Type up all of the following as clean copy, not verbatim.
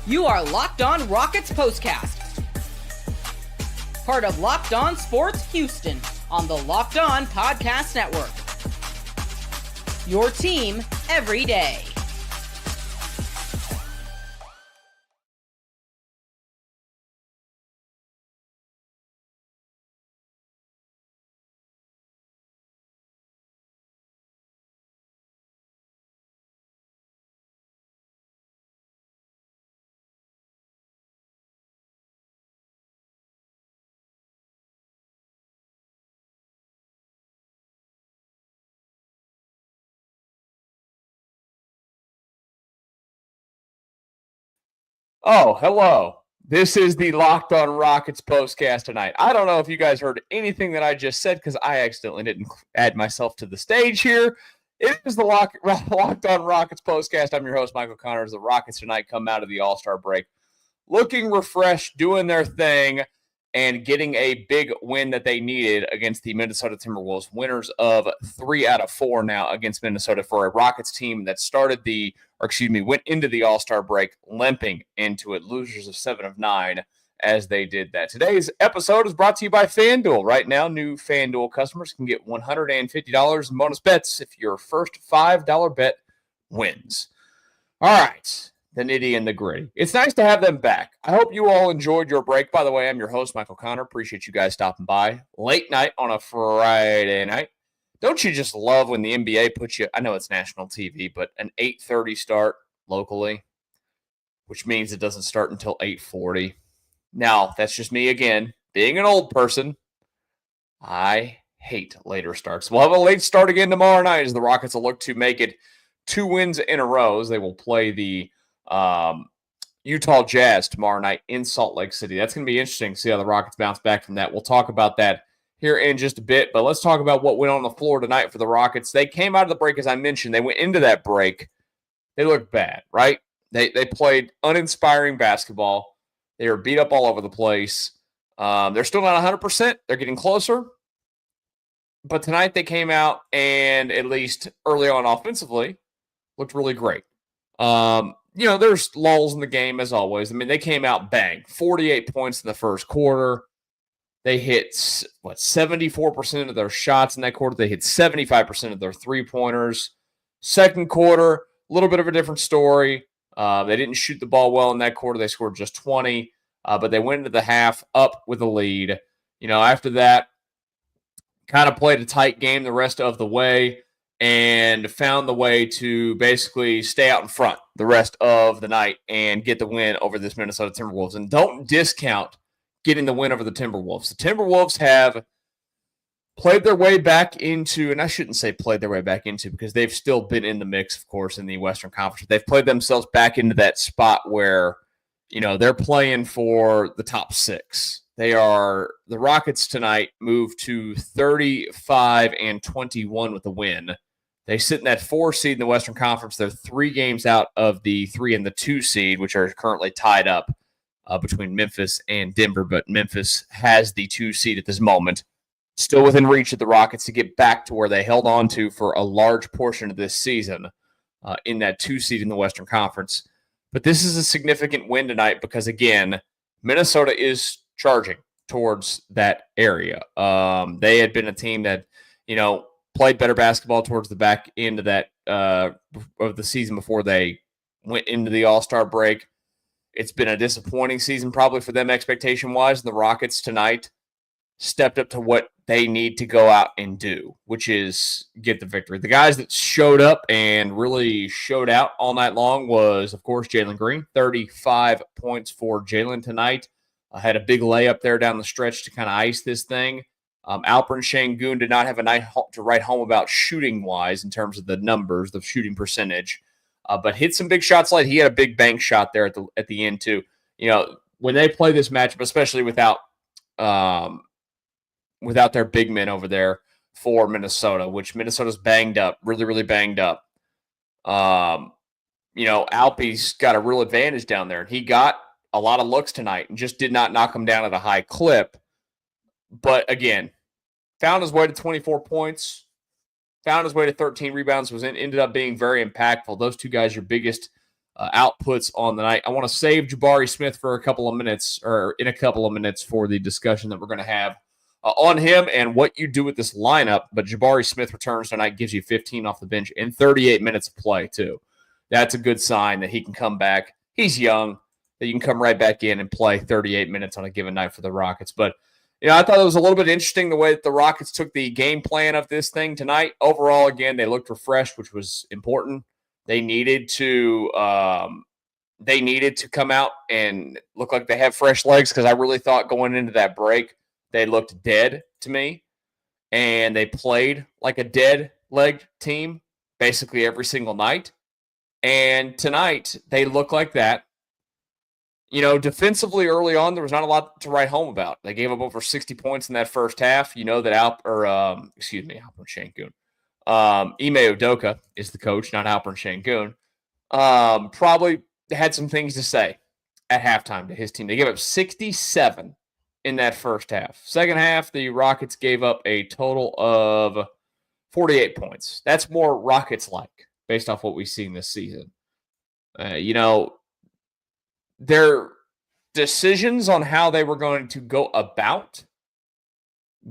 You are Locked On Rockets Postcast, part of Locked On Sports Houston on the Locked On Podcast Network. Your team every day. Oh, hello. This is the Locked On Rockets Postcast tonight. I don't know if you guys heard anything that I just said because I accidentally didn't add myself to the stage here. It is the Locked On Rockets Postcast. I'm your host, Michael Connors. The Rockets tonight come out of the All-Star break looking refreshed, doing their thing, and getting a big win that they needed against the Minnesota Timberwolves, winners of 3 out of 4 now against Minnesota for a Rockets team that went into the All-Star break limping into it, losers of 7 of 9 as they did that. Today's episode is brought to you by FanDuel. Right now, new FanDuel customers can get $150 in bonus bets if your first $5 bet wins. All right. The nitty and the gritty. It's nice to have them back. I hope you all enjoyed your break. By the way, I'm your host, Michael Connor. Appreciate you guys stopping by. Late night on a Friday night. Don't you just love when the NBA puts you, I know it's national TV, but an 8:30 start locally, which means it doesn't start until 8:40. Now, that's just me again. Being an old person, I hate later starts. We'll have a late start again tomorrow night as the Rockets will look to make it 2 wins in a row as they will play the Utah Jazz tomorrow night in Salt Lake City. That's going to be interesting to see how the Rockets bounce back from that. We'll talk about that here in just a bit, but let's talk about what went on the floor tonight for the Rockets. They came out of the break, as I mentioned. They went into that break. They looked bad, right? They played uninspiring basketball. They were beat up all over the place. They're still not 100%. They're getting closer. But tonight they came out and, at least early on offensively, looked really great. There's lulls in the game as always. I mean, they came out bang, 48 points in the first quarter. They hit, 74% of their shots in that quarter. They hit 75% of their three-pointers. Second quarter, a little bit of a different story. They didn't shoot the ball well in that quarter. They scored just 20, but they went into the half up with a lead. After that, kind of played a tight game the rest of the way and found the way to basically stay out in front the rest of the night and get the win over this Minnesota Timberwolves. And don't discount getting the win over the Timberwolves. The Timberwolves have played their way back into, and I shouldn't say played their way back into because they've still been in the mix, of course, in the Western Conference. They've played themselves back into that spot where, they're playing for the top 6. The Rockets tonight moved to 35-21 with a win. They sit in that 4 seed in the Western Conference. They're 3 games out of the 3 and the 2 seed, which are currently tied up between Memphis and Denver. But Memphis has the 2 seed at this moment. Still within reach of the Rockets to get back to where they held on to for a large portion of this season in that 2 seed in the Western Conference. But this is a significant win tonight because, again, Minnesota is charging towards that area. They had been a team that, played better basketball towards the back end of that of the season before they went into the All-Star break. It's been a disappointing season probably for them expectation-wise. The Rockets tonight stepped up to what they need to go out and do, which is get the victory. The guys that showed up and really showed out all night long was, of course, Jalen Green. 35 points for Jalen tonight. Had a big layup there down the stretch to kind of ice this thing. Alperen Şengün did not have a night to write home about shooting-wise in terms of the numbers, the shooting percentage, but hit some big shots late. He had a big bank shot there at the end too. When they play this matchup, especially without their big men over there for Minnesota, which Minnesota's banged up, really, really banged up. Alpe's got a real advantage down there, and he got a lot of looks tonight and just did not knock them down at a high clip. But again, found his way to 24 points, found his way to 13 rebounds, ended up being very impactful. Those 2 guys, your biggest outputs on the night. I want to save Jabari Smith for a couple of minutes for the discussion that we're going to have on him and what you do with this lineup. But Jabari Smith returns tonight, gives you 15 off the bench in 38 minutes of play, too. That's a good sign that he can come back. He's young, that you can come right back in and play 38 minutes on a given night for the Rockets. But, I thought it was a little bit interesting the way that the Rockets took the game plan of this thing tonight. Overall, again, they looked refreshed, which was important. They needed to come out and look like they have fresh legs, because I really thought going into that break they looked dead to me, and they played like a dead-legged team basically every single night. And tonight they look like that. Defensively early on, there was not a lot to write home about. They gave up over 60 points in that first half. That Alperen Sengun. Ime Udoka is the coach, not Alperen Sengun. Probably had some things to say at halftime to his team. They gave up 67 in that first half. Second half, the Rockets gave up a total of 48 points. That's more Rockets-like based off what we've seen this season. Their decisions on how they were going to go about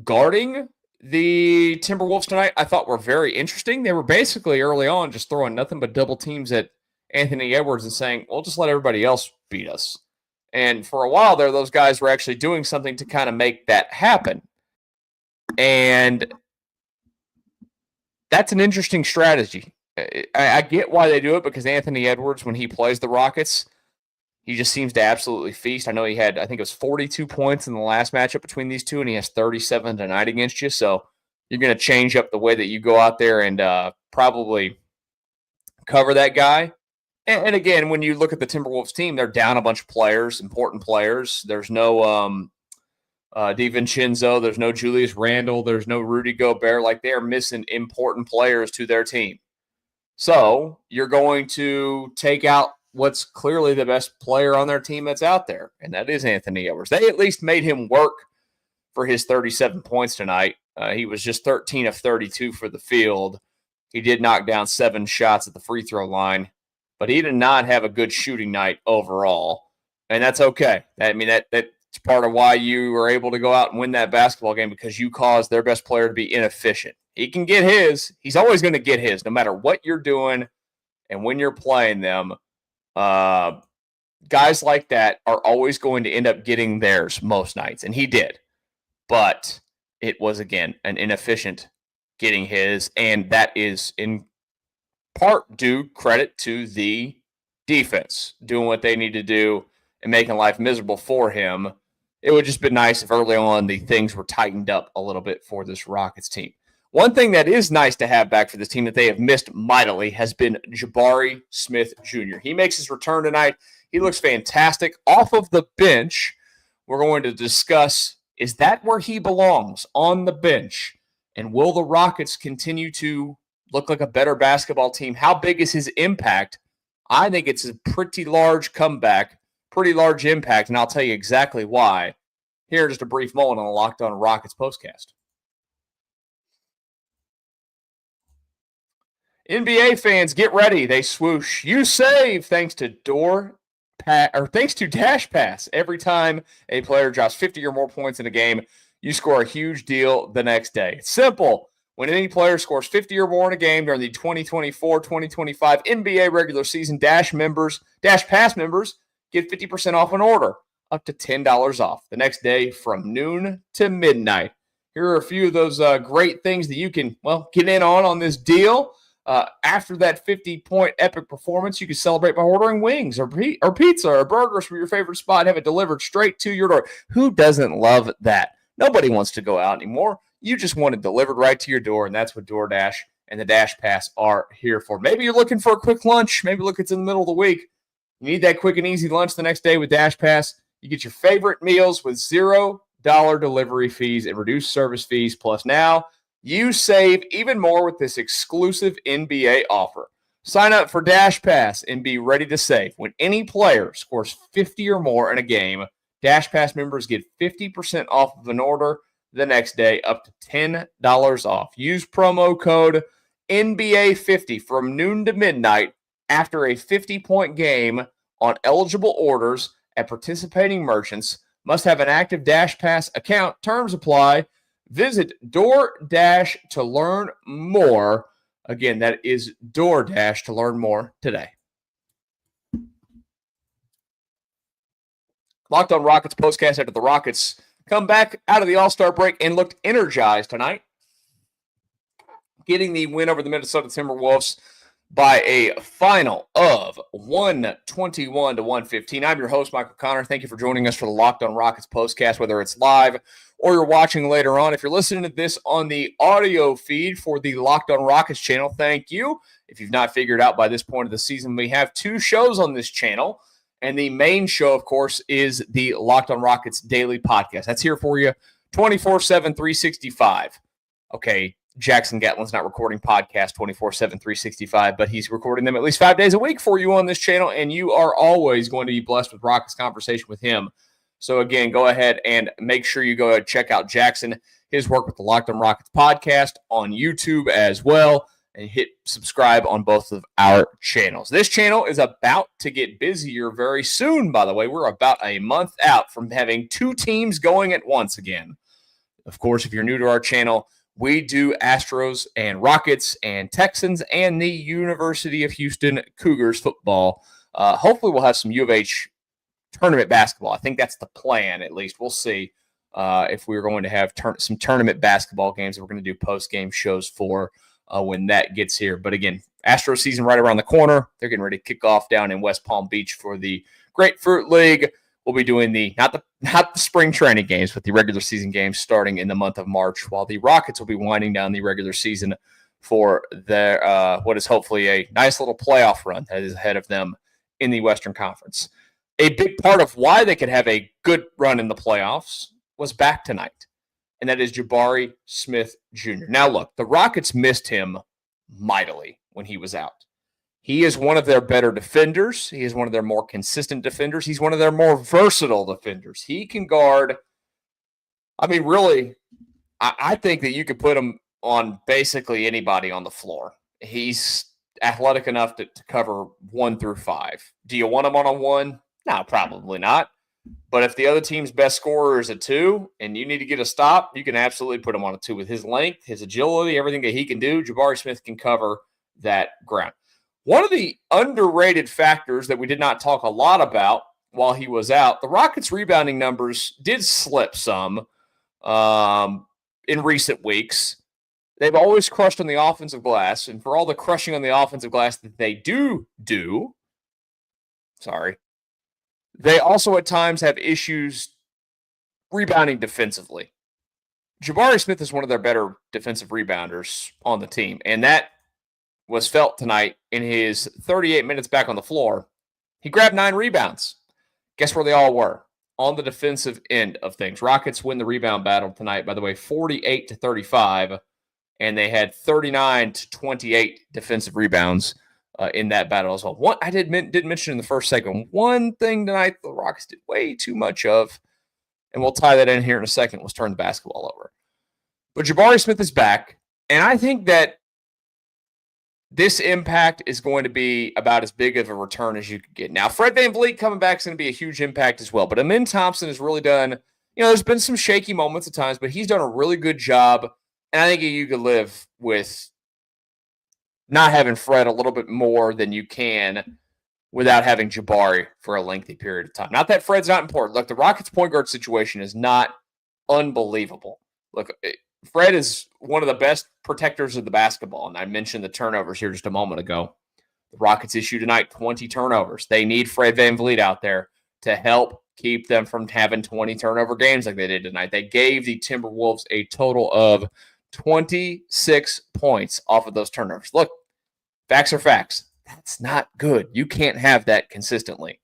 guarding the Timberwolves tonight, I thought were very interesting. They were basically early on just throwing nothing but double teams at Anthony Edwards and saying, we'll just let everybody else beat us. And for a while there, those guys were actually doing something to kind of make that happen. And that's an interesting strategy. I get why they do it, because Anthony Edwards, when he plays the Rockets, he just seems to absolutely feast. I know he had, I think it was 42 points in the last matchup between these two, and he has 37 tonight against you. So you're going to change up the way that you go out there and probably cover that guy. And again, when you look at the Timberwolves team, they're down a bunch of players, important players. There's no DiVincenzo. There's no Julius Randle. There's no Rudy Gobert. Like, they are missing important players to their team. So you're going to take out what's clearly the best player on their team that's out there, and that is Anthony Edwards. They at least made him work for his 37 points tonight. He was just 13 of 32 for the field. He did knock down 7 shots at the free throw line, but he did not have a good shooting night overall, and that's okay. That's part of why you were able to go out and win that basketball game, because you caused their best player to be inefficient. He can get his. He's always going to get his, no matter what you're doing and when you're playing them. Guys like that are always going to end up getting theirs most nights, and he did. But it was, again, an inefficient getting his, and that is in part due credit to the defense doing what they need to do and making life miserable for him. It would just be nice if early on the things were tightened up a little bit for this Rockets team. One thing that is nice to have back for this team that they have missed mightily has been Jabari Smith Jr. He makes his return tonight. He looks fantastic off of the bench. We're going to discuss, is that where he belongs, on the bench? And will the Rockets continue to look like a better basketball team? How big is his impact? I think it's a pretty large comeback, pretty large impact, and I'll tell you exactly why here in just a brief moment on the Locked On Rockets Postcast. NBA fans, get ready. They swoosh. You save thanks to Dash Pass. Every time a player drops 50 or more points in a game, you score a huge deal the next day. It's simple. When any player scores 50 or more in a game during the 2024-2025 NBA regular season, Dash Pass members get 50% off an order, up to $10 off the next day from noon to midnight. Here are a few of those great things that you can, get in on this deal. After that 50-point epic performance, you can celebrate by ordering wings or pizza or burgers from your favorite spot and have it delivered straight to your door. Who doesn't love that? Nobody wants to go out anymore. You just want it delivered right to your door, and that's what DoorDash and the Dash Pass are here for. Maybe you're looking for a quick lunch. Maybe look, it's in the middle of the week. You need that quick and easy lunch the next day with Dash Pass. You get your favorite meals with $0 delivery fees and reduced service fees. Plus now, you save even more with this exclusive NBA offer. Sign up for Dash Pass and be ready to save. When any player scores 50 or more in a game, Dash Pass members get 50% off of an order the next day, up to $10 off. Use promo code NBA50 from noon to midnight after a 50-point game on eligible orders at participating merchants. Must have an active DashPass account. Terms apply. Visit DoorDash to learn more. Again, that is DoorDash to learn more today. Locked On Rockets Postcast after the Rockets come back out of the All-Star break and looked energized tonight, getting the win over the Minnesota Timberwolves by a final of 121-115. I'm your host, Michael Connor. Thank you for joining us for the Locked On Rockets Postcast, whether it's live or you're watching later on. If you're listening to this on the audio feed for the Locked On Rockets channel, thank you. If you've not figured out by this point of the season, we have two shows on this channel. And the main show, of course, is the Locked On Rockets Daily Podcast. That's here for you 24/7, 365. Okay, Jackson Gatlin's not recording podcasts 24/7, 365, but he's recording them at least 5 days a week for you on this channel, and you are always going to be blessed with Rockets conversation with him. So, again, go ahead and make sure you go check out Jackson, his work with the Locked On Rockets podcast on YouTube as well, and hit subscribe on both of our channels. This channel is about to get busier very soon, by the way. We're about a month out from having two teams going at once again. Of course, if you're new to our channel, we do Astros and Rockets and Texans and the University of Houston Cougars football. Hopefully we'll have some U of H tournament basketball. I think that's the plan, at least. We'll see if we're going to have some tournament basketball games that we're going to do post-game shows for when that gets here. But again, Astros season right around the corner. They're getting ready to kick off down in West Palm Beach for the Grapefruit League. We'll be doing not the spring training games, but the regular season games starting in the month of March, while the Rockets will be winding down the regular season for their what is hopefully a nice little playoff run that is ahead of them in the Western Conference. A big part of why they could have a good run in the playoffs was back tonight, and that is Jabari Smith Jr. Now, look, the Rockets missed him mightily when he was out. He is one of their better defenders. He is one of their more consistent defenders. He's one of their more versatile defenders. He can guard. I mean, really, I think that you could put him on basically anybody on the floor. He's athletic enough to cover 1 through 5. Do you want him on a 1? No, probably not. But if the other team's best scorer is a 2 and you need to get a stop, you can absolutely put him on a 2 with his length, his agility, everything that he can do. Jabari Smith can cover that ground. One of the underrated factors that we did not talk a lot about while he was out, the Rockets' rebounding numbers did slip some in recent weeks. They've always crushed on the offensive glass, and for all the crushing on the offensive glass that they do, they also at times have issues rebounding defensively. Jabari Smith is one of their better defensive rebounders on the team, and that was felt tonight in his 38 minutes back on the floor. He grabbed 9 rebounds. Guess where they all were? On the defensive end of things. Rockets win the rebound battle tonight, by the way, 48-35, and they had 39-28 defensive rebounds in that battle as well. I did mention in the first segment, one thing tonight the Rockets did way too much of, and we'll tie that in here in a second, was turn the basketball over. But Jabari Smith is back, and I think that this impact is going to be about as big of a return as you could get. Now, Fred VanVleet coming back is going to be a huge impact as well. But Amin Thompson has really done, there's been some shaky moments at times, but he's done a really good job. And I think you could live with not having Fred a little bit more than you can without having Jabari for a lengthy period of time. Not that Fred's not important. Look, the Rockets point guard situation is not unbelievable. Look, Fred is one of the best protectors of the basketball, and I mentioned the turnovers here just a moment ago. The Rockets issue tonight 20 turnovers. They need Fred VanVleet out there to help keep them from having 20 turnover games like they did tonight. They gave the Timberwolves a total of 26 points off of those turnovers. Look, facts are facts. That's not good. You can't have that consistently.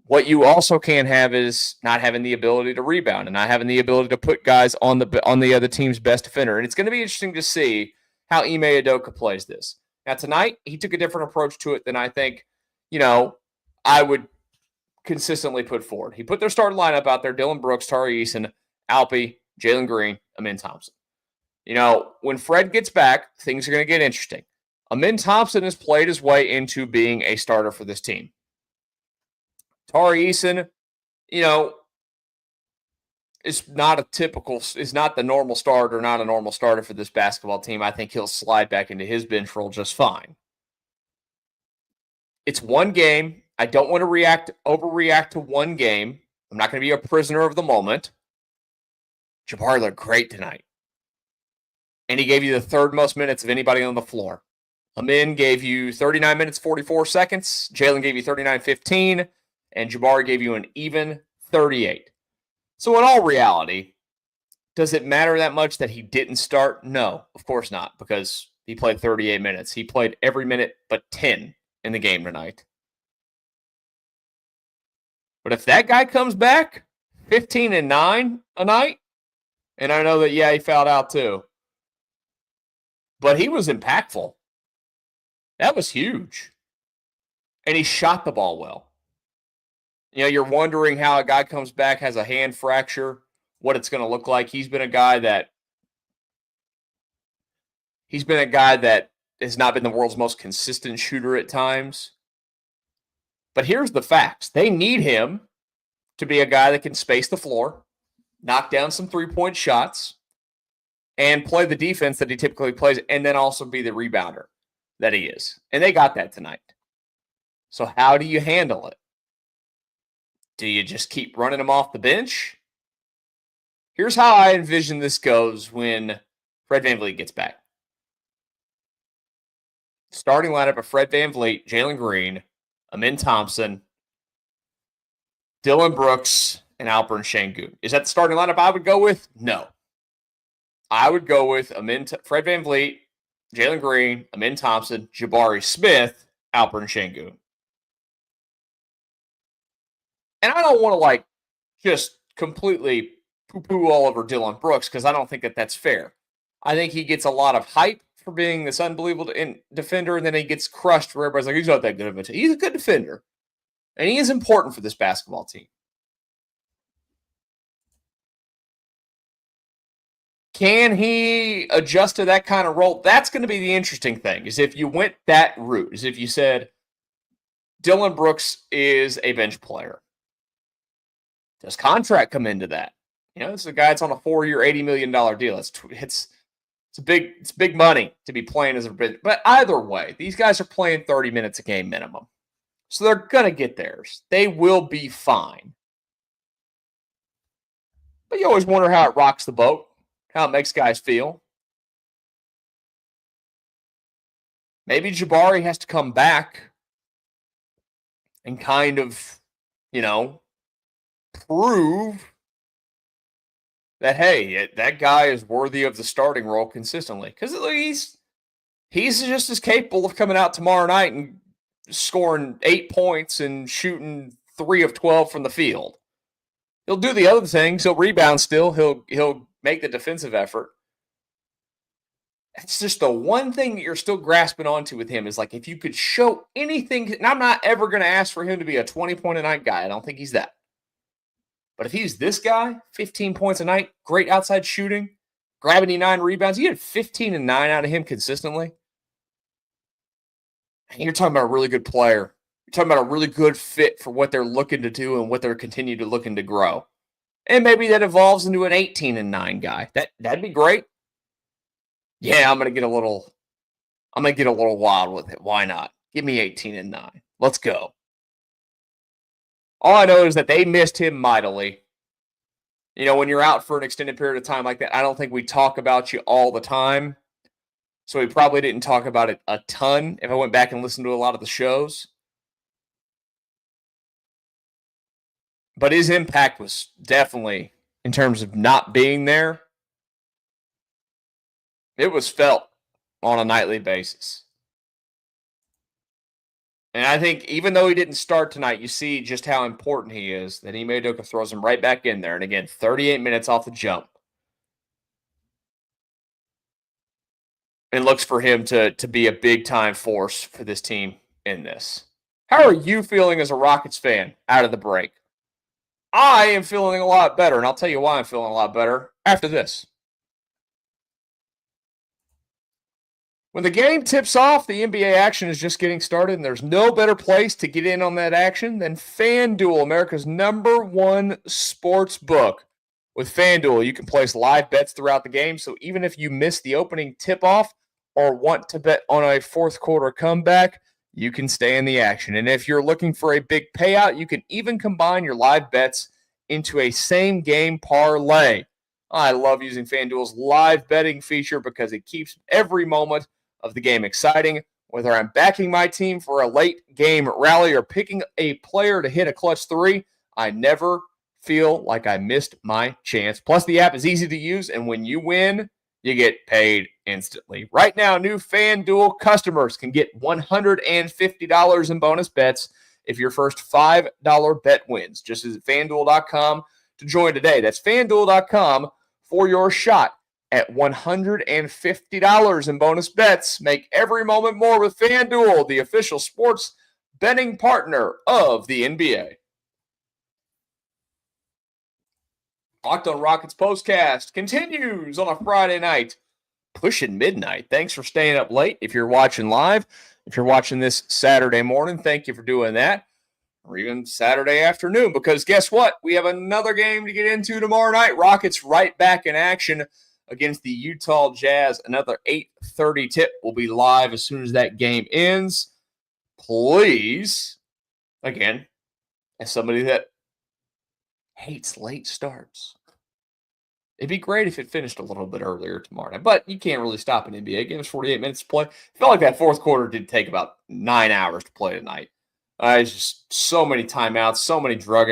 What you also can't have is not having the ability to rebound and not having the ability to put guys on the other team's best defender. And it's going to be interesting to see how Ime Udoka plays this. Now, tonight, he took a different approach to it than I think, I would consistently put forward. He put their starting lineup out there: Dylan Brooks, Tari Eason, Alpe, Jalen Green, Amin Thompson. When Fred gets back, things are going to get interesting. Amin Thompson has played his way into being a starter for this team. Tari Eason, is not the normal starter, not a normal starter for this basketball team. I think he'll slide back into his bench role just fine. It's one game. I don't want to overreact to one game. I'm not going to be a prisoner of the moment. Jabari looked great tonight. And he gave you the third most minutes of anybody on the floor. Amin gave you 39 minutes, 44 seconds. Jalen gave you 39-15. And Jabari gave you an even 38. So in all reality, does it matter that much that he didn't start? No, of course not, because he played 38 minutes. He played every minute but 10 in the game tonight. But if that guy comes back 15-9 a night, and I know that, he fouled out too, but he was impactful. That was huge. And he shot the ball well. You're wondering how a guy comes back, has a hand fracture, what it's going to look like. He's been a guy that has not been the world's most consistent shooter at times. But here's the facts. They need him to be a guy that can space the floor, knock down some three-point shots, and play the defense that he typically plays, and then also be the rebounder that he is. And they got that tonight. So how do you handle it? Do you just keep running him off the bench? Here's how I envision this goes when Fred VanVleet gets back. Starting lineup of Fred VanVleet, Jalen Green, Amin Thompson, Dylan Brooks, and Alperen Sengun. Is that the starting lineup I would go with? No. I would go with Fred VanVleet, Jalen Green, Amin Thompson, Jabari Smith, Alperen Sengun. And I don't want to just completely poo-poo all over Dylan Brooks because I don't think that that's fair. I think he gets a lot of hype for being this unbelievable defender, and then he gets crushed where everybody's like, he's not that good of a team. He's a good defender, and he is important for this basketball team. Can he adjust to that kind of role? That's going to be the interesting thing, is if you went that route, is if you said Dylan Brooks is a bench player. Does contract come into that? This is a guy that's on a 4-year, $80 million deal. It's big money to be playing as a bench. But either way, these guys are playing 30 minutes a game minimum. So they're going to get theirs. They will be fine. But you always wonder how it rocks the boat, how it makes guys feel. Maybe Jabari has to come back and kind of, prove that, hey, that guy is worthy of the starting role consistently. Because he's just as capable of coming out tomorrow night and scoring 8 points and shooting 3 of 12 from the field. He'll do the other things. He'll rebound still. He'll make the defensive effort. It's just the one thing that you're still grasping onto with him is if you could show anything, and I'm not ever going to ask for him to be a 20-point-a-night guy. I don't think he's that. But if he's this guy, 15 points a night, great outside shooting, grabbing 9 rebounds, you get 15 and 9 out of him consistently. And you're talking about a really good player. You're talking about a really good fit for what they're looking to do and what they're continuing to looking to grow. And maybe that evolves into an 18 and 9 guy. That'd be great. Yeah, I'm gonna get a little wild with it. Why not? Give me 18 and 9. Let's go. All I know is that they missed him mightily. When you're out for an extended period of time like that, I don't think we talk about you all the time. So we probably didn't talk about it a ton if I went back and listened to a lot of the shows. But his impact was definitely, in terms of not being there, it was felt on a nightly basis. And I think even though he didn't start tonight, you see just how important he is, that Ime Udoka throws him right back in there. And again, 38 minutes off the jump. And looks for him to be a big-time force for this team in this. How are you feeling as a Rockets fan out of the break? I am feeling a lot better, and I'll tell you why I'm feeling a lot better after this. When the game tips off, the NBA action is just getting started, and there's no better place to get in on that action than FanDuel, America's #1 sports book. With FanDuel, you can place live bets throughout the game, so even if you miss the opening tip-off or want to bet on a fourth quarter comeback, you can stay in the action. And if you're looking for a big payout, you can even combine your live bets into a same-game parlay. I love using FanDuel's live betting feature because it keeps every moment of the game exciting. Whether I'm backing my team for a late game rally or picking a player to hit a clutch three, I never feel like I missed my chance. Plus, the app is easy to use, and when you win, you get paid instantly. Right now, new FanDuel customers can get $150 in bonus bets if your first $5 bet wins. Just visit FanDuel.com to join today. That's FanDuel.com for your shot at $150 in bonus bets. Make every moment more with FanDuel, the official sports betting partner of the NBA. Locked On Rockets Postcast continues on a Friday night, pushing midnight. Thanks for staying up late. If you're watching live, if you're watching this Saturday morning, thank you for doing that. Or even Saturday afternoon, because guess what? We have another game to get into tomorrow night. Rockets right back in action against the Utah Jazz. Another 8:30 tip will be live as soon as that game ends. Please, again, as somebody that hates late starts, it'd be great if it finished a little bit earlier tomorrow night, but you can't really stop an NBA game. It's 48 minutes to play. It felt like that fourth quarter did take about 9 hours to play tonight. It's just so many timeouts, so many drug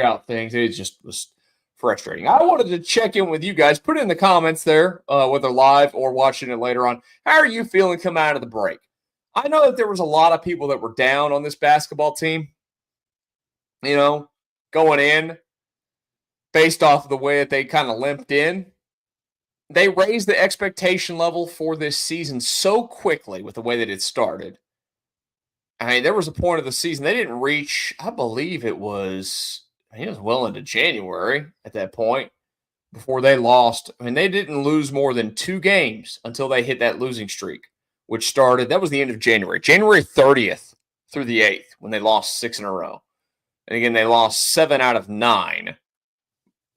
out things. It just was frustrating. I wanted to check in with you guys. Put it in the comments there, whether live or watching it later on. How are you feeling coming out of the break? I know that there was a lot of people that were down on this basketball team, going in based off of the way that they kind of limped in. They raised the expectation level for this season so quickly with the way that it started. I mean, there was a point of the season they didn't reach, I believe it was well into January at that point before they lost. I mean, they didn't lose more than 2 games until they hit that losing streak, which started, that was the end of January 30th through the 8th when they lost 6 in a row. And again, they lost 7 out of 9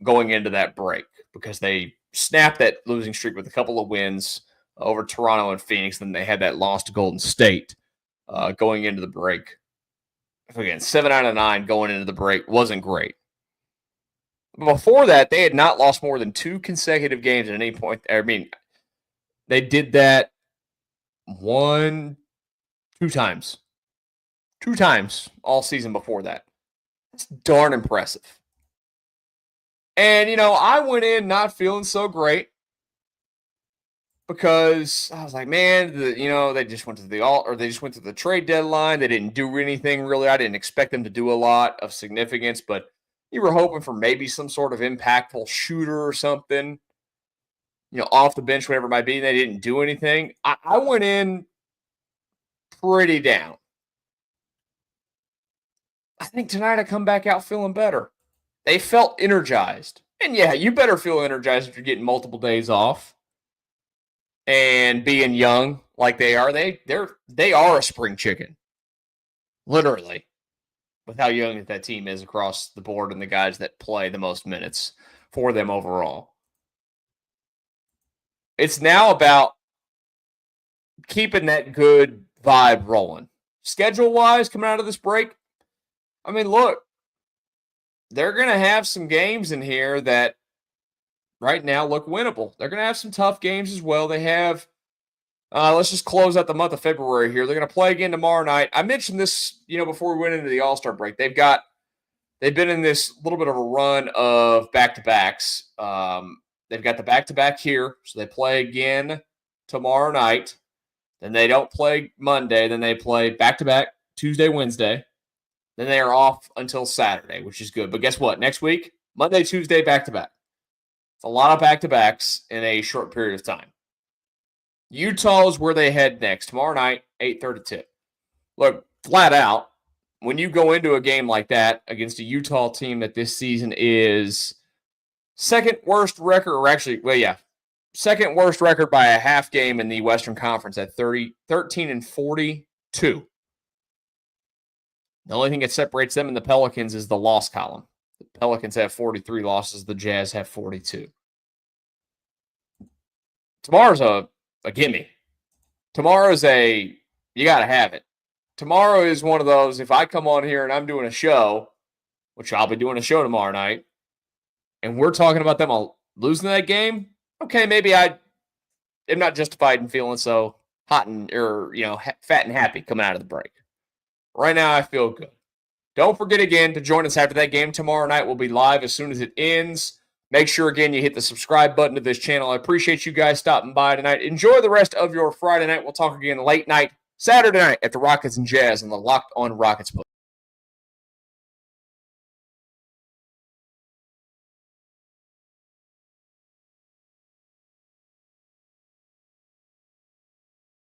going into that break because they snapped that losing streak with a couple of wins over Toronto and Phoenix. Then they had that loss to Golden State going into the break. Again, 7 out of 9 going into the break wasn't great. Before that, they had not lost more than 2 consecutive games at any point. I mean, they did that 2 times. 2 times all season before that. That's darn impressive. And, I went in not feeling so great because I was like, man, they just went to the trade deadline. They didn't do anything really. I didn't expect them to do a lot of significance, but you were hoping for maybe some sort of impactful shooter or something, off the bench, whatever it might be. They didn't do anything. I went in pretty down. I think tonight I come back out feeling better. They felt energized. And yeah, you better feel energized if you're getting multiple days off and being young like they are. They are a spring chicken. Literally. With how young that team is across the board and the guys that play the most minutes for them overall. It's now about keeping that good vibe rolling. Schedule-wise, coming out of this break, I mean, look, they're going to have some games in here that right now look winnable. They're going to have some tough games as well. They have, let's just close out the month of February here. They're going to play again tomorrow night. I mentioned this, before we went into the All-Star break. They've been in this little bit of a run of back-to-backs. They've got the back-to-back here, so they play again tomorrow night. Then they don't play Monday. Then they play back-to-back Tuesday, Wednesday. Then they are off until Saturday, which is good. But guess what? Next week, Monday, Tuesday, back-to-back. It's a lot of back-to-backs in a short period of time. Utah is where they head next. Tomorrow night, 8:30 tip. Look, flat out, when you go into a game like that against a Utah team that this season is second worst record, or actually, second worst record by a half game in the Western Conference at 13-42. The only thing that separates them and the Pelicans is the loss column. The Pelicans have 43 losses. The Jazz have 42. Tomorrow's a gimme. Tomorrow's you got to have it. Tomorrow is one of those, if I come on here and I'm doing a show, which I'll be doing a show tomorrow night, and we're talking about them losing that game, okay, maybe I am not justified in feeling so hot fat and happy coming out of the break. Right now, I feel good. Don't forget again to join us after that game tomorrow night. We'll be live as soon as it ends. Make sure, again, you hit the subscribe button to this channel. I appreciate you guys stopping by tonight. Enjoy the rest of your Friday night. We'll talk again late night, Saturday night, after Rockets and Jazz on the Locked On Rockets Postcast.